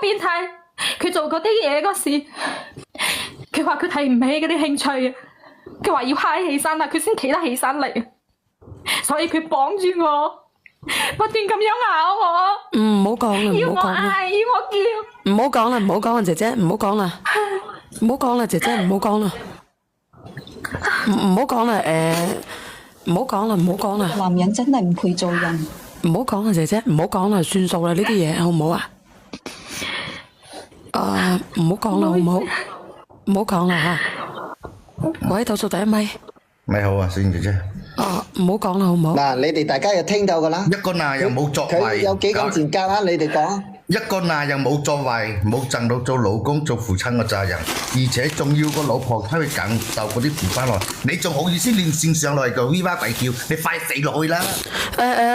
變態，佢做嗰啲嘢嗰時，佢話佢提唔起嗰啲興趣啊，佢話要嗨起身啦，佢先企得起身嚟，所以佢綁住我，不斷咁樣咬我。唔好講啦，要我唔好講啦，嗌，要我叫。唔好講啦，唔好講啦，姐姐唔好講啦，唔好講啦，姐姐唔好講啦，唔好講啦，唔好講啦，唔好講啦，男人真係唔配做人。唔好講啦，姐姐唔好講啦，算數啦，呢啲嘢好唔好啊？唔好講啦，好唔好？唔好講啦吓。喂，倒數第一咪。你好啊，小燕姐姐。唔好講啦，好唔好？嗱，你哋大家又聽到噶啦。一個男人冇作佢為，有幾咁賤格啊？你哋講。一個男人冇作為，冇盡到做老公、做父親嘅責任，而且仲要個老婆喺度感受嗰啲負翻落，你仲好意思亂線上來個 V 哇鬼叫？你快死落去啦！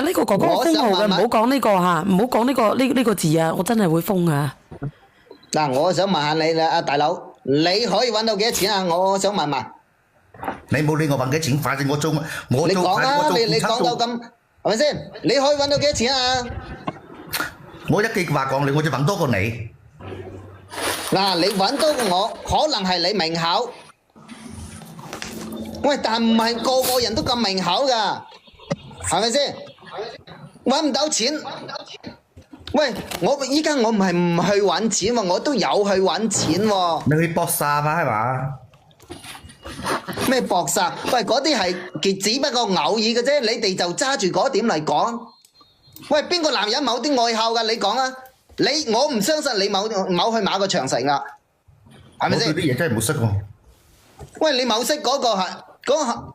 呢個哥哥封號嘅，唔好講呢個吓，唔好講呢個字啊！我真係會封啊！嗱，我想問下你啦，阿大佬，你可以揾到幾多錢啊？我想問問。你冇理我揾幾錢，反正我做，你講啊！你講到咁，係咪先？你可以揾到幾多錢啊？我一句話講你，我就揾多過你。嗱，你揾多過我，可能係你命口。喂，但唔係個個人都咁命口㗎，係咪先？揾唔到錢。喂，依家我唔係唔去揾錢喎，我都有去揾錢喎。你去搏殺啊，係嘛？咩搏殺？喂，嗰啲係只不過偶爾嘅啫，你哋就揸住嗰點嚟講。喂，邊個男人冇啲愛好㗎？你講啊！我唔相信你冇去馬個長城啦，係咪先？我對啲嘢真係冇識喎。喂，你冇識嗰個係嗰個，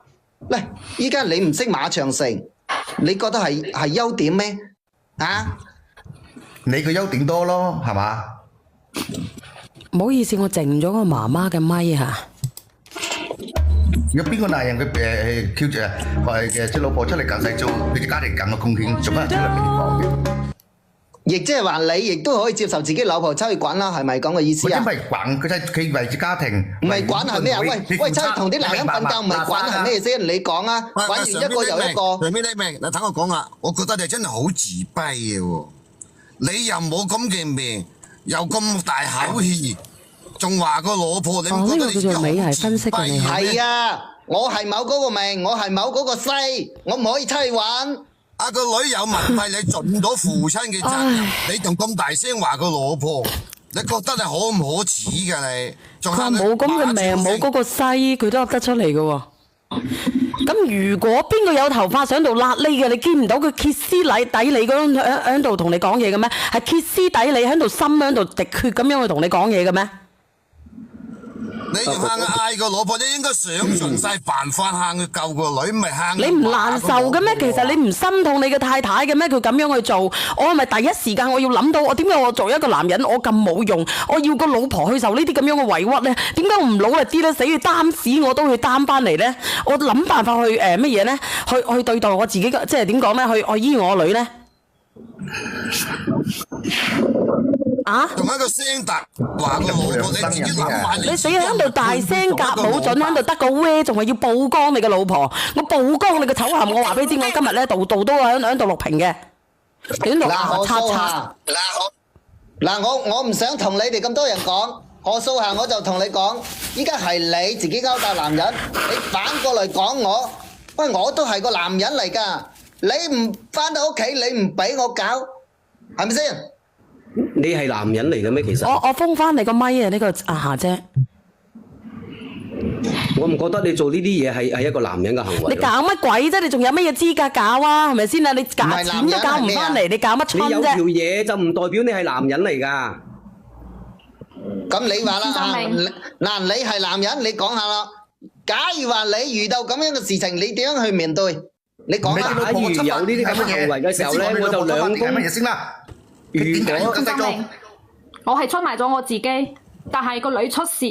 喂，依家你唔識馬長城，你覺得係優點咩？啊？你個優點多咯，係嘛？唔好意思，我靜咗個媽媽嘅咪嚇。有邊個男人佢叫住即老婆出嚟救世做佢啲家庭咁嘅貢獻，做乜出嚟俾你講嘅？亦即係話你亦都可以接受自己老婆出去滾啦，係咪咁嘅意思啊？佢唔係滾，佢為住家庭。唔係滾係咩啊？喂，出去同啲男人瞓覺唔係滾係咩先？你講啊！滾完一個又一個。上邊你明？嗱，等我講啦，我覺得你真係好自卑嘅喎，你又冇咁嘅命，又咁大口氣。仲話個老婆，你唔覺得你自己好自卑？係啊，我係某嗰個命，我係某嗰個西，我唔可以出去玩。阿個女有問題，你盡到父親嘅責任，你仲咁大聲話個老婆，你覺得你可唔可恥㗎你？佢冇咁嘅命，冇嗰個西，佢都噏得出嚟嘅喎。咁如果邊個有頭髮想度焫呢嘅，你見唔到佢歇斯底里嗰種喺度同你講嘢嘅咩？係歇斯底里喺度心喺度滴血咁樣去同你講嘢嘅咩？你要嗌個老婆，你應該想盡晒辦法喊佢救個女，唔係喊。你唔難受嘅咩？其實你唔心痛你嘅太太嘅咩？佢咁樣去做，我係咪第一時間我要諗到我點解我做一個男人我咁冇用？我要個老婆去受呢啲咁樣嘅委屈呢？點解我唔努力啲呢？死去擔屎我都去擔翻嚟呢？我諗辦法去乜嘢呢？去對待我自己嘅，即係點講呢？去醫我女呢？啊！同一個聲大話個老婆，你自己諗埋你死喺度大聲夾冇準喺度得個威，仲係要曝光你嘅老婆？我曝光你嘅醜行，我話俾你知，我今日咧度都喺度錄屏嘅。嗱，叉叉。嗱，我唔想同你哋咁多人講，何素霞我就同你講，依家係你自己勾搭男人，你反過嚟講我，喂，我都係個男人嚟㗎，你唔返到屋企，你唔俾我搞，係咪先？你係男人嚟嘅咩？其實我封翻你個咪啊！呢個阿夏姐，我唔覺得你做呢啲嘢係一個男人嘅行為。你搞乜鬼啫？你仲有乜嘢資格搞啊？係咪先啊？你假錢都搞唔翻嚟，你搞乜春啫？你有條嘢就唔代表你係男人嚟㗎。咁你話啦啊，嗱，你係男人，你講下啦。假如話你遇到咁樣嘅事情，你點樣去面對？你講下。假如有呢啲咁嘅行為嘅時候咧，我就兩公。乜嘢先啦？張明，我係出賣咗我自己，但係個女出事，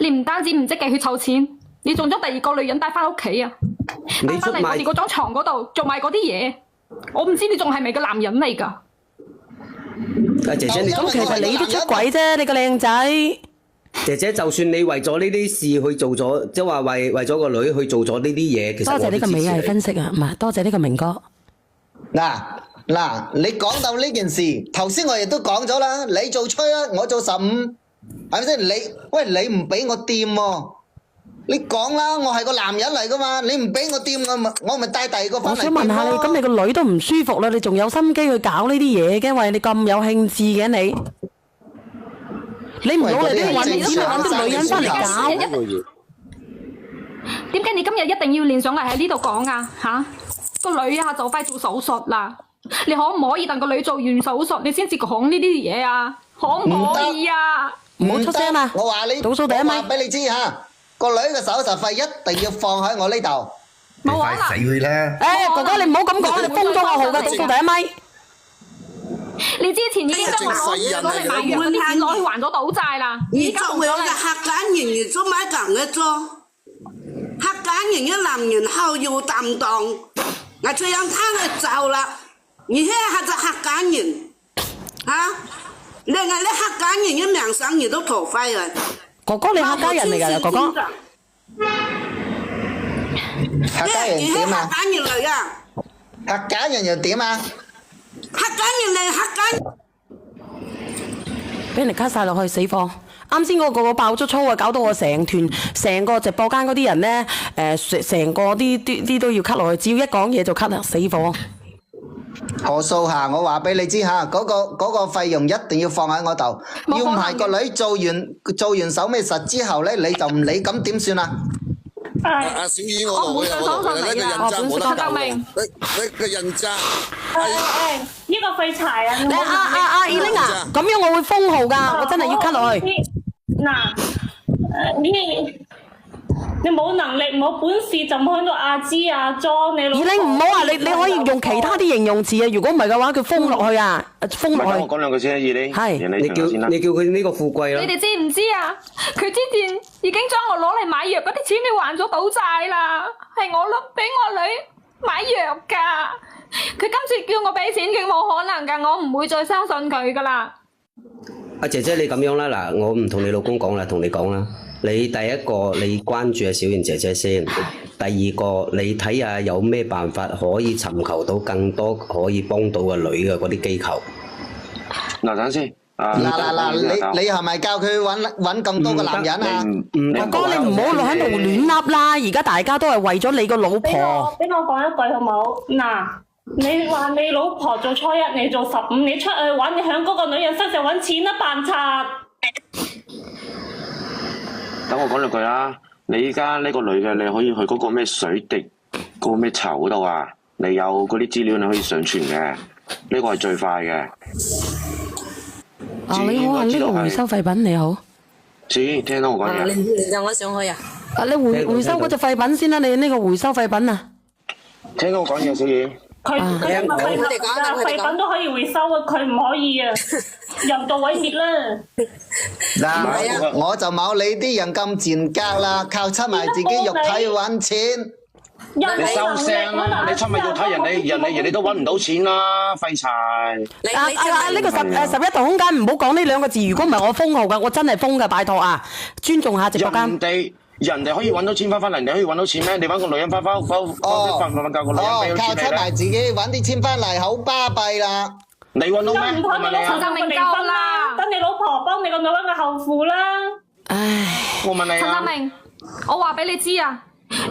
你唔單止唔積極去湊錢，你仲將第二個女人帶翻屋企啊！帶翻嚟我哋嗰張床嗰度做埋嗰啲嘢，我唔知你仲係咪個男人嚟㗎？姐姐，咁其實你都出軌啫，你個靚仔。姐姐，就算你為咗呢啲事去做咗，即係話為咗個女去做咗呢啲嘢，其實多謝呢個美藝分析啊，唔係多謝呢個明哥。嗱，嗱，你講到呢件事，頭先我亦都講咗啦，你做吹啊，我做15，係咪先？你唔俾我掂喎，你講啦，我係個男人嚟噶嘛，你唔俾我掂，我咪帶第二個翻嚟。我想問下你，咁你個女都唔舒服啦，你仲有心機去搞呢啲嘢嘅？喂，你咁有興致嘅你，你唔攞嚟都要揾啲女人翻嚟搞。點解你今日一定要連上嚟喺呢度講啊？嚇，個女啊就快做手術啦，你可唔可以等個女做完手術，你先至講呢啲嘢啊？可唔可以啊？唔好出聲啊！我話你，倒數第一咪，我話俾你知嚇，個女嘅手術費一定要放喺我呢度。你快死佢啦！誒，哥哥你唔好咁講，你封咗我號㗎，倒數第一咪。你之前已經將我攞嚟買藥嗰啲錢攞去還咗賭債啦。你作為我嘅客家人，你做乜咁嘅做？客家人嘅男人好有擔當，我這樣他就走啦。你現在還是客家人，啊？另外你客家人嘅名聲你都破壞了。哥哥你客家人嚟㗎，哥哥。客家人點啊？客家人嚟㗎。客家人又點啊？客家人嚟，客家。俾人 cut 曬落去死貨！啱先嗰個爆咗粗啊，搞到我成個直播間嗰啲人咧，成個啲都要 cut 落去，只要一講嘢就 cut 啦，死貨！何數下，我話俾你知嚇，嗰個費用一定要放喺我度，要唔係個女做完手尾術之後咧，你就唔理，咁點算啊？阿小姨我同佢有呢個印章冇得救，呢個印章。呢個廢柴啊！你阿Eileen啊，咁樣我會封號㗎，我真係要 cut 落去。嗱，你冇能力冇本事就唔好喺度阿芝阿莊你老。Eileen唔好啊，你可以用其他啲形容詞啊，如果唔係嘅話，佢封落去啊，封落去。我講兩句先啊，Eileen。係。你叫佢呢個富貴啦。你哋知唔知啊？佢之前已經將我攞嚟買藥嗰啲錢，你還咗賭債啦，係我俾我女買藥㗎。佢今次叫我俾錢，佢冇可能㗎，我唔會再相信佢㗎啦。阿姐姐你咁樣啦，嗱，我唔同你老公講啦，同你講啦。你第一個你關注阿小賢姐姐先，第二個你睇下有咩辦法可以尋求到更多可以幫到個女嘅嗰啲機構。嗱，等先。你係咪教佢揾咁多個男人啊？哥哥你唔好喺度亂噏啦，而家大家都係為咗你個老婆。俾我講一句好冇？嗱，你話你老婆做初一，你做15，你出去玩，你響嗰個女人身上揾錢啦，扮賊。等我講兩句啦，你依家呢個女嘅，你可以去嗰個咩水滴嗰個咩巢嗰度啊，你有嗰啲資料你可以上傳嘅，呢個係最快嘅。你好啊，呢個回收廢品你好。聽到我講嘢。你讓我上去啊？你回收嗰隻廢品先啦，你呢個回收廢品啊。聽到我講嘢，小燕。佢廢品都可以回收啊，佢唔可以啊，人道毀滅啦。嗱，我就冇你啲人咁賤格啦，靠出賣自己肉體揾錢。你收聲啦！你出賣肉體人哋都揾唔到錢啦，廢柴！呢個11度空間唔好講呢兩個字，如果唔係我封號㗎，我真係封㗎，拜託啊！尊重下直播間。人哋可以揾到錢翻嚟，你可以揾到錢咩？你揾個女人翻教個女人俾靠出賣自己揾啲錢翻嚟，好巴閉啦！你揾到咩？唔妥你老婆就明夠啦，等你老婆幫你個女揾個後父啦。唉，我問你啊，陳德明，我話俾你知啊，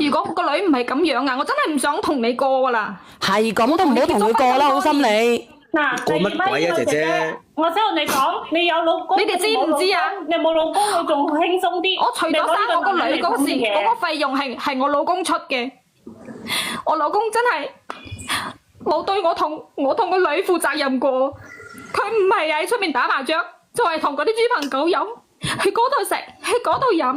如果個女唔係咁樣啊，我真係唔想同你過噶啦。係咁都唔好同佢過啦，好心你。嗱，過乜鬼啊，姐姐？我想同你講，你有老公，你哋知唔知啊？你冇老公，你仲輕鬆啲。我除咗生我個女嗰時，嗰個費用係我老公出嘅。我老公真係冇對我同個女負責任過。佢唔係喺出面打麻雀，就係同嗰啲豬朋狗友去嗰度食，去嗰度飲。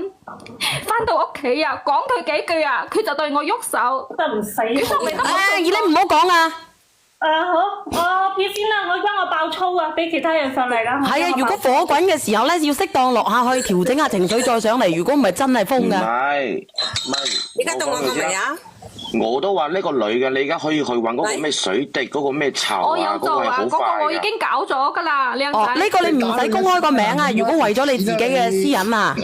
翻到屋企啊，講佢幾句啊，佢就對我喐手，真唔死。你唔好講啊！好，我撇先啦，我而家我爆粗啊，俾其他人上嚟啦。係啊，如果火滾嘅時候咧，要適當落下去調整下情緒再上嚟，如果唔係真係瘋㗎。唔係，而家到我講未啊？我都話呢個女嘅，你而家可以去揾嗰個咩水滴嗰個咩巢我有啊，嗰做啊，個係好快嗰個我已經搞咗㗎啦，靚仔。呢個你唔使公開個名啊，如果為咗你自己嘅私隱啊。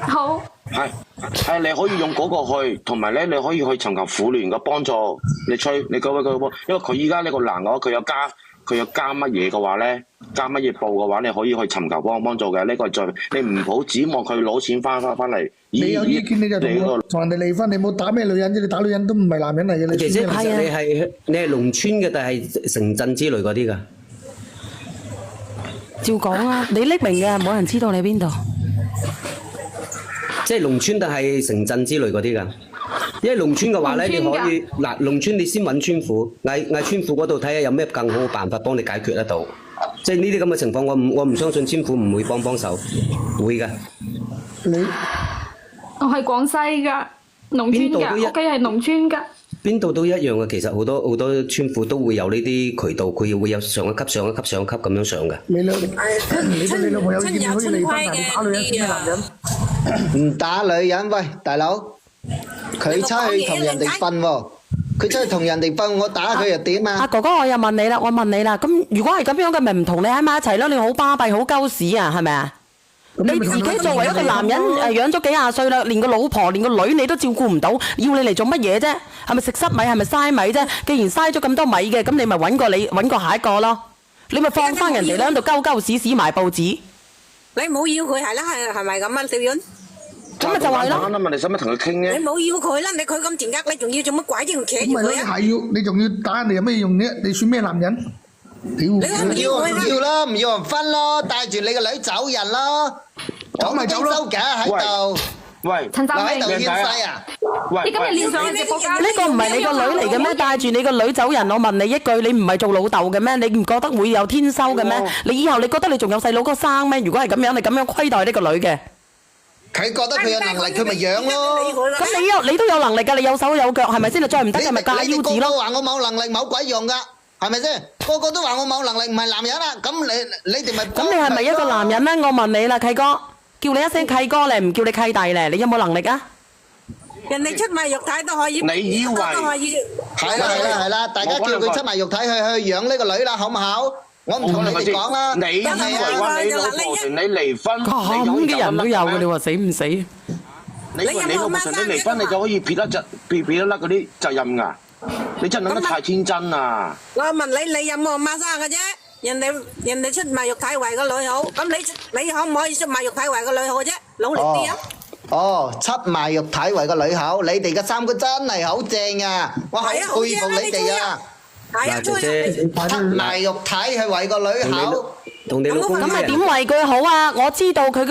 好。係係你可以用嗰個去，同埋咧你可以去尋求婦聯嘅幫助。你吹，你嗰位佢，因為佢依家呢個男嘅話，佢有加乜嘢嘅話咧，加乜嘢報嘅話，你可以去尋求幫助嘅。呢個係最，你唔好指望佢攞錢翻嚟。你有意見你就同人哋離婚，你冇打咩女人啫？你打女人都唔係男人嚟嘅。姐姐，你係農村嘅定係城鎮之類嗰啲㗎？照講啊，你匿名嘅，冇人知道你邊度。即係農村定係城鎮之類嗰啲㗎？因為農村嘅話咧，你可以嗱，農村你先揾村婦，嗌村婦嗰度睇下有咩更好嘅辦法幫你解決得到。即係呢啲咁嘅情況，我唔相信村婦唔會幫手，會㗎。我係廣西㗎，農村㗎，屋企係農村㗎。邊度都一樣嘅，其實好多村婦都會有呢啲渠道，佢會有上一級咁樣上嘅。你老婆有意見可以離婚，你打女人咩男人？唔打女人，喂，大佬，佢出去同人哋瞓喎，佢出去同人哋瞓，我打佢又點啊？阿哥哥，我又問你啦，咁如果係咁樣嘅，咪唔同你喺埋一齊咯？你好巴閉，好鳩屎啊，係咪啊？你自己作為一個男人，養咗幾廿歲啦，連個老婆、連個女你都照顧唔到，要你嚟做乜嘢啫？係咪食濕米？係咪嘥米啫？既然嘥咗咁多米嘅，咁你咪揾個下一個咯。你咪放翻人哋咧喺度鳩屎埋報紙。你冇要佢係啦，係咪咁啊，小遠？咁咪就係咯。啱啱你使乜同佢傾嘅？你冇要佢啦，你佢咁賤格，你仲要做乜鬼啫？佢企住佢啊！你仲要打人哋有咩用啫？你算咩男人？唔要啦，唔要人分咯，帶住你個女走人咯，走咪走咯，收架喺度。喂，陳澤明，留喺度獻世啊！你今日連上去直播間，呢個唔係你個女嚟嘅咩？帶住你個女走人，我問你一句，你唔係做老豆嘅咩？你唔覺得會有天收嘅咩？你以後你覺得你仲有細佬哥生咩？如果係咁樣，你咁樣虧待呢個女嘅，佢覺得佢有能力，佢咪養咯。咁你都有能力㗎，你有手有腳，係咪先？你再唔得嘅咪嫁腰子咯。個個話我冇能力冇鬼用㗎。係咪先？個個都話我冇能力，唔係男人啦。咁你哋咪咁你係咪一個男人咧？我問你啦，契哥，叫你一聲契哥咧，唔叫你契弟咧，你有冇能力啊？人哋出賣肉體都可以，你以為都可以。係啦，大家叫佢出賣肉體去養呢個女啦，好唔好？我唔同你哋講啦。你以為話你老婆同你離婚，咁嘅人都有嘅，你話死唔死？你以為你老婆同你離婚，你就可以撇得甩嗰啲責任㗎？你真係諗得太天真啦！我問你有冇媽生嘅啫？人哋出賣肉體為個女好，咁你可唔可以出賣肉體為個女好啫？努力啲啊！出賣肉體為個女好，你哋嘅三觀真係好正啊！我好佩服你哋啊！係啊，姐姐，出賣肉體係為個女好。同你老公咁係點為佢好啊？我知道佢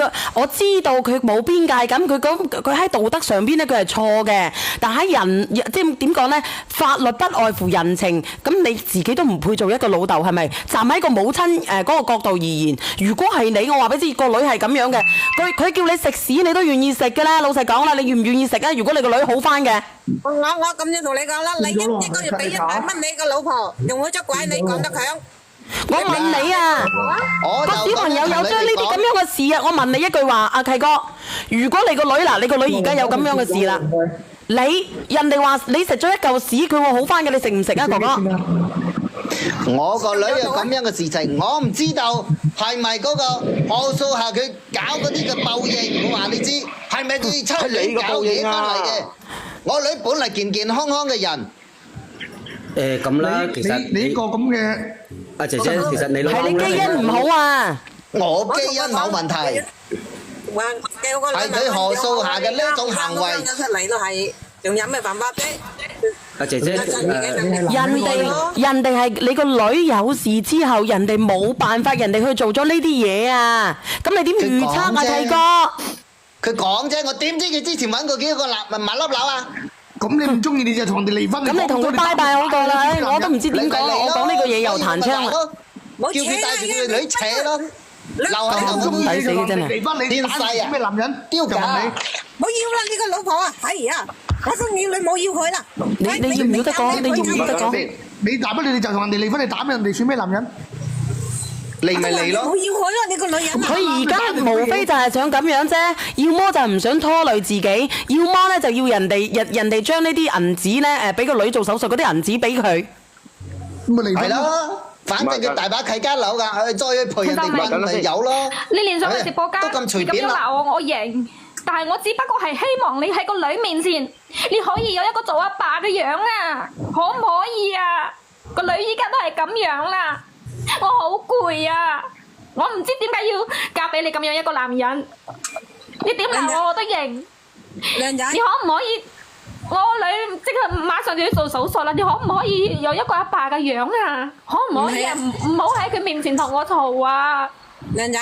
冇邊界感，佢喺道德上邊咧佢係錯嘅，但喺人即係點講咧？法律不外乎人情，咁你自己都唔配做一個老豆係咪？站喺個母親嗰個角度而言，如果係你，我話俾你知個女係咁樣嘅，佢叫你食屎你都願意食嘅啦。老實講啦，你願唔願意食啊？如果你個女好翻嘅，我咁樣同你講啦，你一個月俾1萬蚊你個老婆，用佢出軌，你講得強？我問你啊，個小朋友有將呢啲咁樣嘅事啊，我問你一句話，阿契哥，如果你個女嗱，你個女而家有咁樣嘅事啦，人哋話你食咗一嚿屎，佢會好翻嘅，你食唔食啊，哥哥？我個女有咁樣嘅事情，我唔知道係咪嗰個何素霞佢搞嗰啲嘅報應，我話你知係咪佢出嚟搞嘢翻嚟嘅？我女本嚟健健康康嘅人。咁啦，其實你呢個咁嘅阿姐姐，其實你老公係你基因唔好啊！我基因冇問題，係佢何素霞嘅呢種行為出嚟都係，仲有咩辦法啫？阿姐姐，人哋係你個女有事之後，人哋冇辦法，人哋去做咗呢啲嘢啊！咁你點預測啊，契哥？佢講啫，我點知佢之前揾過幾個麻粒佬啊？咁你唔中意你就同人哋離婚。咁你同佢拜拜好過啦，我都唔知點講，我講呢個嘢又彈槍啦。叫佢帶住佢個女扯咯，留喺度中意抵死嘅真係。離婚你打死咩男人？丟架！冇要啦，你個老婆啊，係啊，我中意你冇要佢啦。你要唔要得講？你要唔要得講？你打不你就同人哋離婚，你打俾人哋算咩男人？離咪離咯！冇要佢咯，你個女人。佢而家無非就係想咁樣啫，要麼就唔想拖累自己，要麼咧就要人哋將呢啲銀紙咧俾個女做手術嗰啲銀紙俾佢。咁咪離婚係咯，反正佢大把契家樓㗎，再去陪人哋問咪有咯。你連上去直播間都咁隨便啦。鬧我贏。但係我只不過係希望你喺個女面前，你可以有一個做阿爸嘅樣啊，可唔可以啊？個女依家都係咁樣啦，我好攰啊！我唔知點解要嫁俾你咁樣一個男人，你點鬧我都認。靚仔，你可唔可以？我女即係馬上就要做手術啦，你可唔可以有一個阿爸嘅樣啊？可唔可以啊？唔好喺佢面前同我嘈啊！靚仔，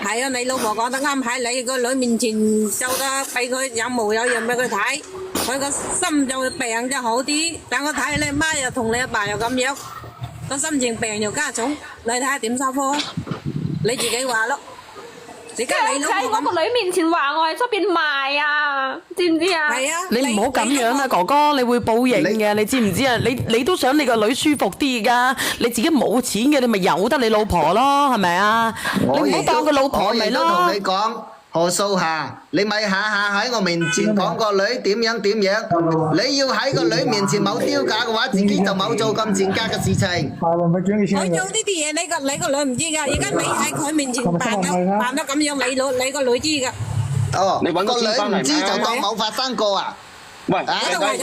係啊，你老婆講得啱，喺你個女面前就得俾佢有模有樣俾佢睇，佢個心就會病就好啲。等我睇你媽又同你阿爸又咁樣，個心情病又加重，你睇下點收科啊？你自己話咯。而家你喺我個女面前話我喺出邊賣啊，知唔知啊？係啊，你唔好咁樣啦，哥哥，你會報應嘅，你知唔知啊？你都想你個女舒服啲㗎，你自己冇錢嘅，你咪由得你老婆咯，係咪啊？你唔好當佢老婆咪咯。我亦都同你講，何素霞，你咪下下喺我面前講個女點樣點樣，你要喺個女面前冇丟架嘅話，自己就冇做咁賤格嘅事情。佢做呢啲嘢，你個女唔知㗎，而家你喺佢面前扮得咁樣，你個女知㗎。哦，你揾到個錢翻嚟咩？女唔知就當冇發生過啊！喂，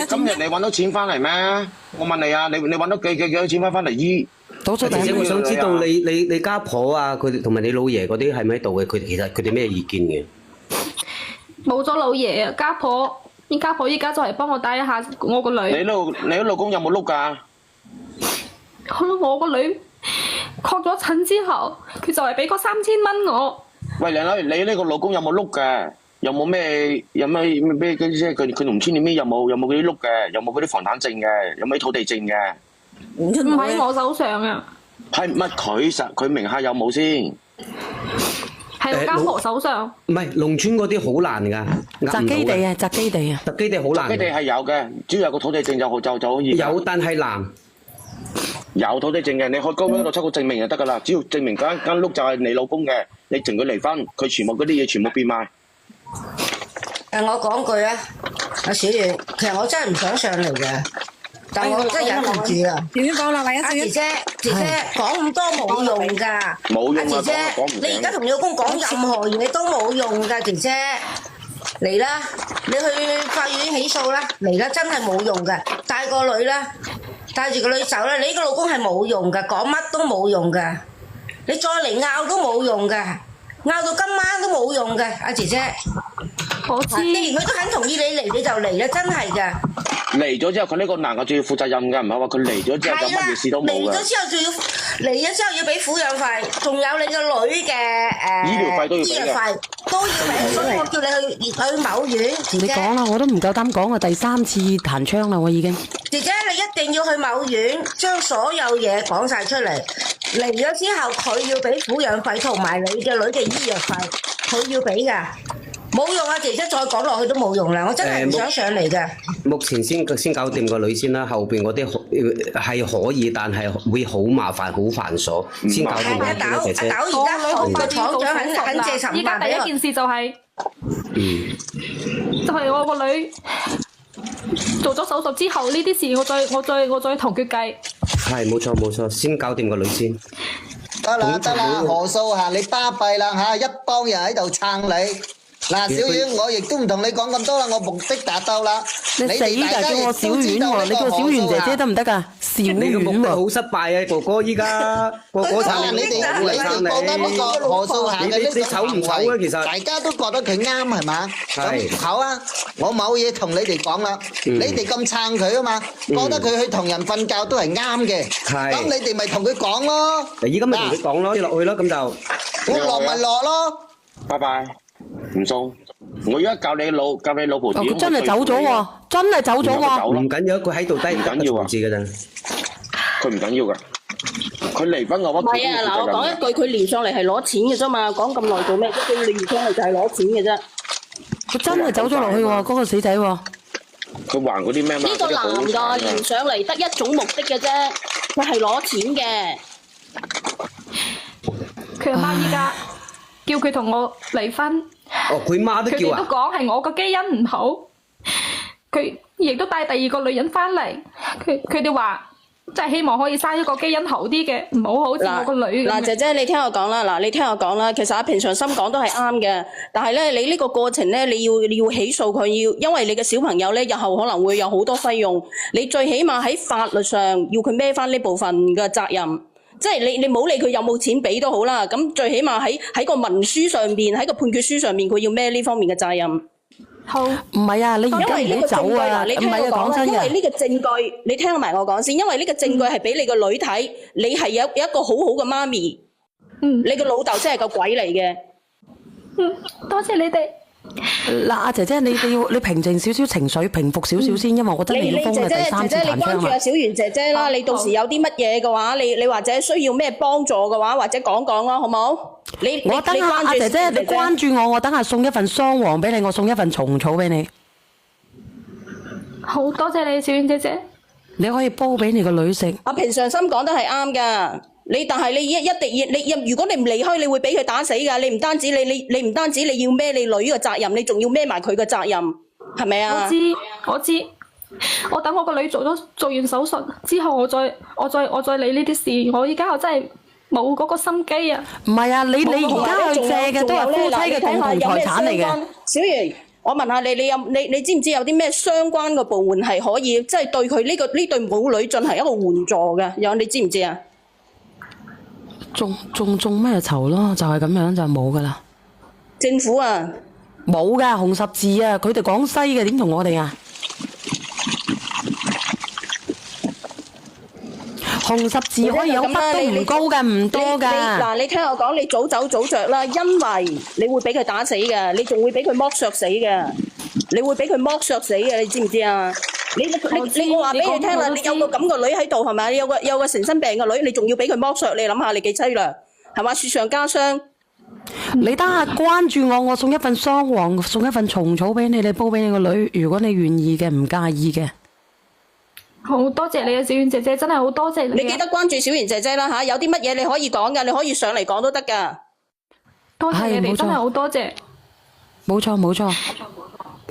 今日你揾到錢翻嚟咩？我問你啊，你揾到幾多錢翻嚟醫？姐姐，我想知道你家婆啊，佢哋同埋你老爺嗰啲係咪喺度嘅？其實佢哋咩意見嘅？冇咗老爺啊，家婆依家就係幫我帶一下我個女。你老公有冇碌㗎？我個女確咗診之後，佢就係俾嗰3000蚊我。喂，靚女，你呢個老公有冇碌嘅？有冇咩即係佢農村裏面有冇嗰啲碌嘅？有冇嗰啲房產證嘅？有冇啲土地證嘅？唔喺我手上啊！係乜佢名下有冇先？喺我家婆手上。唔係農村嗰啲好難㗎，宅基地啊，宅基地啊，宅基地好難。宅基地係有嘅，只要有個土地證就可以。有，但係難。有土地證嘅，你去高邊度出個證明就得㗎啦。只要證明間屋就係你老公嘅，你同佢離婚，佢全部嗰啲嘢全部變賣。我講句啊，阿小月，其實我真係唔想上嚟嘅。但我真係忍唔住啊！點講啦，阿姐姐講咁多冇用㗎。冇用啊！姐姐，你而家同你老公講任何嘢都冇用㗎，姐姐。嚟啦，你去法院起訴啦，嚟啦，真係冇用㗎。帶個女啦，帶住個女走啦，你呢個老公係冇用㗎，講乜都冇用㗎。你再嚟拗都冇用㗎，拗到今晚都冇用㗎，阿姐姐。我知。既然佢都肯同意你嚟，你就嚟啦，真係㗎。嚟咗之後，佢呢個男嘅仲要負責任㗎，唔係話佢嚟咗之後就乜嘢事都冇㗎。嚟咗之後仲要嚟咗之後要俾撫養費，仲有你個女嘅醫療費都要俾嘅，所以我叫你去某院。你講啦，我都唔夠膽講啊！第3次彈槍啦，我已經。姐姐，你一定要去某院，將所有嘢講晒出嚟。嚟咗之後，佢要俾撫養費同埋你嘅女嘅醫藥費，佢要俾㗎。冇用啊！姐姐再講落去都冇用啦，我真係唔想上嚟嘅。目前先搞掂個女先啦，後邊嗰啲係可以，但係會好麻煩、好繁瑣。先搞掂個女姐姐。而家個廠長肯借15萬。依家第一件事就係，就係我個女做咗手術之後呢啲事，我再同佢計。係冇錯，先搞掂個女先。得啦，何素霞，你巴閉啦嚇，一幫人喺度撐你。嗱，小丸，我亦都唔同你講咁多啦，我目的達到啦。你死㗎，叫我小丸喎，你叫我小丸姐姐得唔得㗎？小丸喎。你個目的好失敗啊，哥哥依家個撐你，你哋覺得呢個何素霞嘅呢個醜唔醜啊？其實大家都覺得佢啱係嘛？咁好啊，我冇嘢同你哋講啦。你哋咁撐佢啊嘛，覺得佢去同人瞓覺都係啱嘅。咁你哋咪同佢講咯。依家咪同佢講咯，落去咯，咁就我落咪落咯。拜拜。唔送，我而家教你老婆點。佢真係走咗喎，真係走咗喎。唔緊要，佢喺度低唔緊要啊，字㗎咋。佢唔緊要㗎，佢離婚嘅話。唔係啊，嗱，我講一句，佢連上嚟係攞錢嘅啫嘛，講咁耐做咩？佢連上嚟就係攞錢嘅啫。佢真係走咗落去喎，嗰個死仔喎。佢還嗰啲咩？呢個男嘅連上嚟得一種目的嘅啫，佢係攞錢嘅。佢阿媽依家叫佢同我離婚。哦，佢媽都叫啊！佢哋都講係我個基因唔好，佢亦都帶第2個女人翻嚟。佢哋話即係希望可以生一個基因好啲嘅，唔好好似我個女咁樣。姐姐你聽我講啦，你聽我講啦，其實阿平常心講都係啱嘅，但係咧你呢個過程咧，你要起訴佢，因為你嘅小朋友咧日後可能會有好多費用，你最起碼喺法律上要佢孭翻呢部分嘅責任。即係你冇理佢有冇錢俾都好啦，咁最起碼喺個文書上邊，喺個判決書上面，佢要孭呢方面嘅責任。好，唔係啊，你而家唔好走啊！你聽我講啦，因為呢個證據，你聽埋我講先，因為呢個證據係俾你個女睇，你係有一個好好嘅媽咪，你個老豆真係個鬼嚟嘅。多謝你哋。嗱，阿姐姐，你平靜少少情緒，平復少少先，因為我真係要封嘅第三次彈槍啊！你關注阿小圓姐姐啦，你到時有啲乜嘢嘅話，你或者需要咩幫助嘅話，或者講講啦，好冇？我等下阿姐姐，你關注我等下送一份雙黃俾你，我送一份蟲草俾你。好多謝你，小圓姐姐。你可以煲俾你個女食。阿平常心講得係啱噶。但係你一定要如果你唔離開，你會俾佢打死㗎。你唔單止你唔單止你要孭你女嘅責任，你仲要孭埋佢嘅責任，係咪啊？我知。我等我個女做完手術之後，我再理呢啲事。我而家我真係冇嗰個心機啊。唔係啊，你而家去借嘅都係夫妻嘅共同財產嚟嘅。小圓，我問下你知唔知有啲咩相關嘅部門係可以即係對佢呢對母女進行一個援助嘅？你知唔知啊？中咩籌咯？就係咁樣就冇噶啦。政府啊，冇噶，紅十字啊，佢哋廣西嘅點同我哋啊？紅十字可以有筆都唔高噶，唔多噶。嗱，你聽我講，你早走早着啦，因為你會俾佢打死嘅，你仲會俾佢剝削死嘅，你會俾佢剝削死嘅，你知唔知啊？我話俾你聽啦，你有個咁嘅女喺度係咪？你有個成身病嘅女，你仲要俾佢剝削，你諗下你幾凄涼係嘛？雪上加霜。你等下關注我送一份雙黃，送一份蟲草俾你，你煲俾你個女，如果你願意嘅，唔介意嘅。好多謝你啊，小圓姐姐，真係好多謝你。你記得關注小圓姐姐啦嚇，有啲乜嘢你可以講㗎，你可以上嚟講都得㗎。多謝你哋，真係好多謝。冇錯。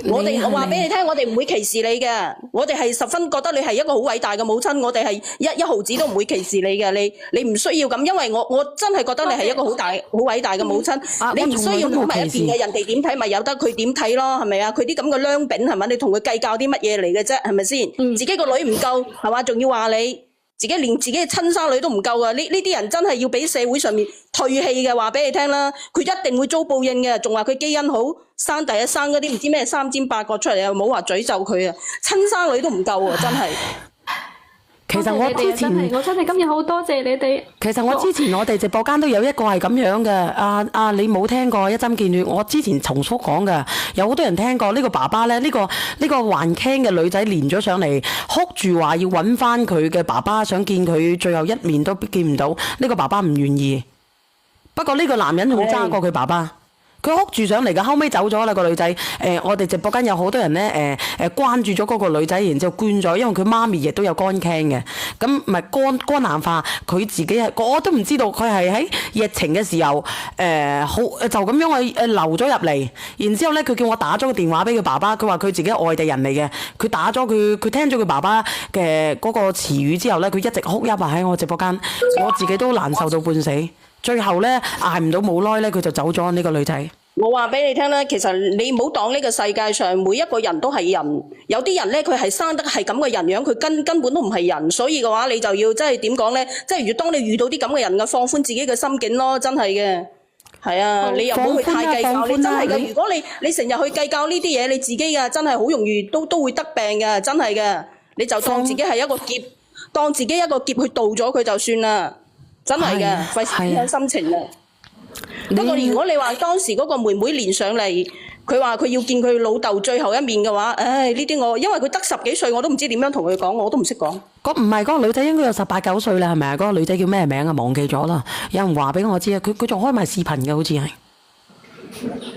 我話俾你聽，我哋唔會歧視你嘅，我哋係十分覺得你係一個好偉大嘅母親，我哋係一毫子都唔會歧視你嘅，你唔需要咁，因為我真係覺得你係一個好偉大嘅母親，你唔需要同埋一邊嘅人哋點睇，咪由得佢點睇咯，係咪啊？佢啲咁嘅娘餅係咪？你同佢計較啲乜嘢嚟嘅啫？係咪先？自己個女唔夠係嘛？仲要話你？自己連自己嘅親生女都唔夠啊！呢啲人真係要俾社會上面退氣嘅，話俾你聽啦，佢一定會遭報應嘅。仲話佢基因好，生第一生嗰啲唔知咩3尖8角出嚟，又冇話詛咒佢啊！親生女都唔夠啊，真係。其實我之前我真係今日好多謝你哋。其實我之前我哋直播間都有一個係咁樣嘅，你冇聽過一針見血？我之前重複講嘅，有好多人聽過呢個爸爸咧，呢個患 can 嘅女仔連咗上嚟，哭住話要揾翻佢嘅爸爸，想見佢最後一面都見唔到，呢個爸爸唔願意。不過呢個男人仲揸過佢爸爸。佢哭住上嚟嘅，後尾走咗啦個女仔。我哋直播間有好多人咧，關注咗嗰個女仔，然之後捐咗，因為佢媽咪亦都有肝 can 嘅。咁唔係肝硬化，佢自己係我都唔知道，佢係喺疫情嘅時候，好就咁樣去留咗入嚟。然之後咧，佢叫我打咗個電話俾佢爸爸，佢話佢自己係外地人嚟嘅。佢打咗佢聽咗佢爸爸嘅嗰個詞語之後咧，佢一直哭泣喺我直播間，我自己都難受到半死。最後咧捱唔到冇耐咧，佢就走咗呢個女仔。我話俾你聽啦，其實你唔好當呢個世界上每一個人都係人，有啲人咧佢係生得係咁嘅人樣，佢根本都唔係人，所以嘅話你就要即係點講咧？即係當你遇到啲咁嘅人嘅，放寬自己嘅心境咯，真係嘅。係啊，你又唔好去太計較，你真係嘅。如果你成日去計較呢啲嘢，你自己嘅真係好容易都會得病嘅，真係嘅。你就當自己係一個劫，當自己一個劫去渡咗佢就算啦。真係嘅，費事影響心情啊！不過如果你話當時嗰個妹妹連上嚟，佢話佢要見佢老豆最後一面嘅話，唉呢啲我因為佢得10幾歲，我都唔知點樣同佢講，我都唔識講。唔係嗰個女仔應該有18、19歲啦，係咪啊？嗰個女仔叫咩名啊？忘記咗啦。有人話俾我知啊，佢仲開埋視頻嘅，好似係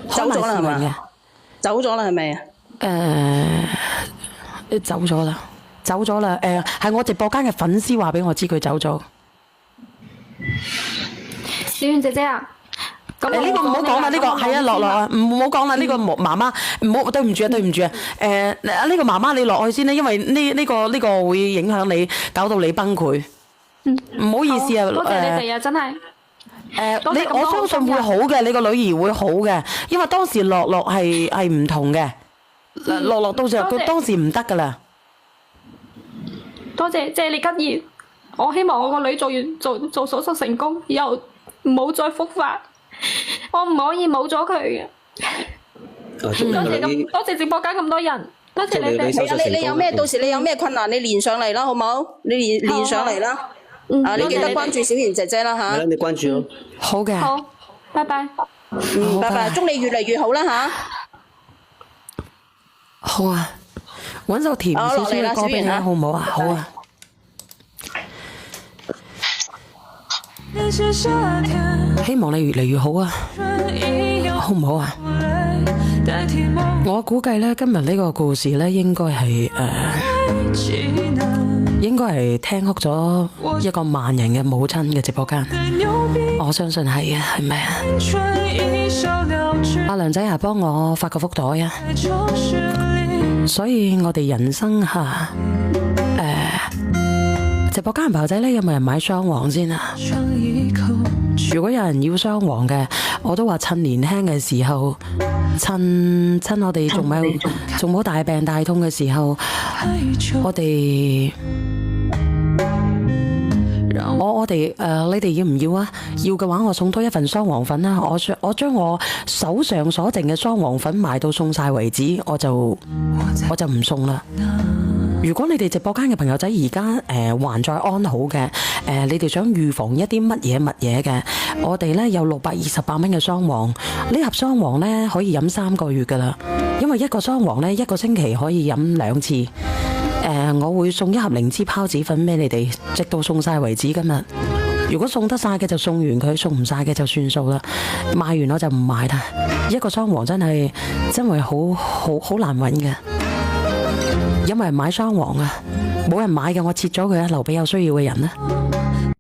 走咗啦，係咪？走咗啦，係咪啊？走咗啦。係我直播間嘅粉絲話俾我知佢走咗。小圓姐姐啊，咁呢個唔好講啦，呢個係啊，樂樂啊，唔好講啦，呢個媽媽唔好，對唔住啊，對唔住啊，呢個媽媽你落去先啦，因為呢個會影響你，搞到你崩潰。唔好意思啊，多謝你哋啊，真係。我相信會好嘅，你個女兒會好嘅，因為當時樂樂係唔同嘅，樂樂到時候佢當時唔得噶啦。多謝借你吉言，我希望我個女做手術成功，以後唔好再復發，我唔可以冇咗佢嘅。多謝直播間咁多人，多謝你哋。你有咩到時你有咩困難，你連上嚟啦，好冇？你連上嚟啦。你記得關注小賢姐姐啦嚇。係啦，你關注咯。好嘅。好，拜拜。拜拜，祝你越嚟越好啦嚇。好啊，揾首甜少少嘅歌俾你，好唔好啊？好啊。希望你越嚟越好啊，好唔好啊？我估計咧，今日呢個故事咧，應該係聽哭咗一個萬人嘅母親嘅直播間，我相信係啊，係咪啊？阿梁仔啊，幫我發個福袋啊！所以我哋人生下直播間嘅朋友仔咧，有冇人買雙黃先啊？如果有人要雙黃嘅，我都話趁年輕嘅時候，趁我哋仲冇大病大痛嘅時候，我哋你哋要唔要啊？要嘅話，我送多一份雙黃粉啦。我將我手上所剩嘅雙黃粉賣到送晒為止，我就唔送啦。如果你哋直播間嘅朋友仔而家還在安好嘅，你哋想預防一啲乜嘢嘅，我哋呢有628蚊嘅雙黃，呢盒雙黃呢可以飲3個月噶啦，因為一個雙黃呢1個星期可以飲2次。我會送一盒靈芝孢子粉俾你哋，直到送晒為止今日。如果送得晒嘅就送完佢，送唔晒嘅就算數啦。賣完我就唔買啦。一個雙黃真係好難揾嘅。有冇人買雙黃啊？冇人買嘅，我切咗佢啊，留俾有需要嘅人啦。